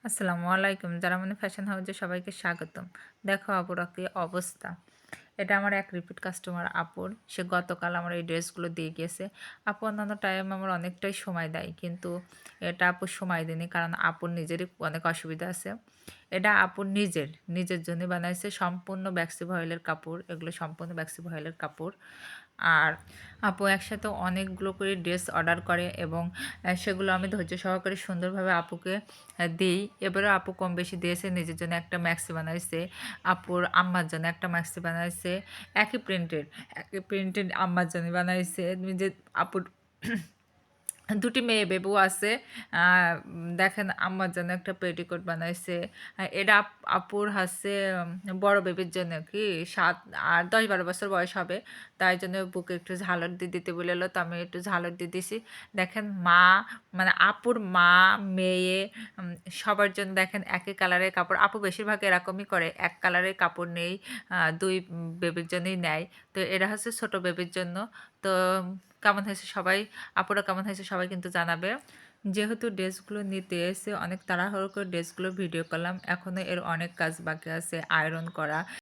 আসসালামু আলাইকুম। জারামনি ফ্যাশন হাউজে সবাইকে স্বাগতম। দেখো আপুরা কি অবস্থা। এটা আমার এক রিপিট কাস্টমার আপুর। সে গতকাল আমার এই ড্রেসগুলো দিয়ে গিয়েছে। আপু অন্যান্য টাইম আমার অনেকটাই সময় দেয়। কিন্তু এটা আপুর সময় দেয়নি কারণ আপুর নিজেরই অনেক অসুবিধা আছে। এটা আপুর নিজের জন্য বানাইছে সম্পূর্ণ ব্যাক্সি ভয়েলের কাপড়। এগুলো সম্পূর্ণ ব্যাক্সি ভয়েলের কাপড়। আর আপু একসাথে অনেকগুলো করে ড্রেস অর্ডার করে এবং সেগুলো আমি ধৈর্য সহকারে সুন্দরভাবে আপুকে দিই। এবারেও আপু কম বেশি দিয়েছে। নিজের জন্য একটা ম্যাক্সি বানাইছে, আপুর আম্মার জন্য একটা ম্যাক্সি বানাইছে, একই প্রিন্টেড আম্মার জন্য বানাইছে। নিজে আপুর দুটি মেয়ে বেবু আছে। দেখেন আম্মার জন্য একটা পেটিকোট বানাইছে। এটা আপুর হচ্ছে বড় বেবির জন্য কি 7 আর 10-12 বছর বয়স হবে, তাই জন্য বুকে একটু ঝালর দিয়ে দিতে বললো, তো আমি একটু ঝালর দিয়ে দিছি। দেখেন মা, মানে আপুর মা, মেয়ে, সবার জন্য দেখেন একই কালারের কাপড়। আপু বেশিরভাগ এরকমই করে, এক কালারের কাপড় নেই, দুই বেবির জন্যই নেয়। তো এটা হচ্ছে ছোট বেবির জন্য। তো কেমন হয়েছে সবাই, আপুরা কেমন হয়েছে সবাই কিন্তু জানাবে। যেহেতু ড্রেসগুলো নিতে এসে অনেক তাড়াহুড়ো করে ড্রেসগুলো ভিডিও করলাম, এখনও এর অনেক কাজ বাকি আছে, আয়রন করা।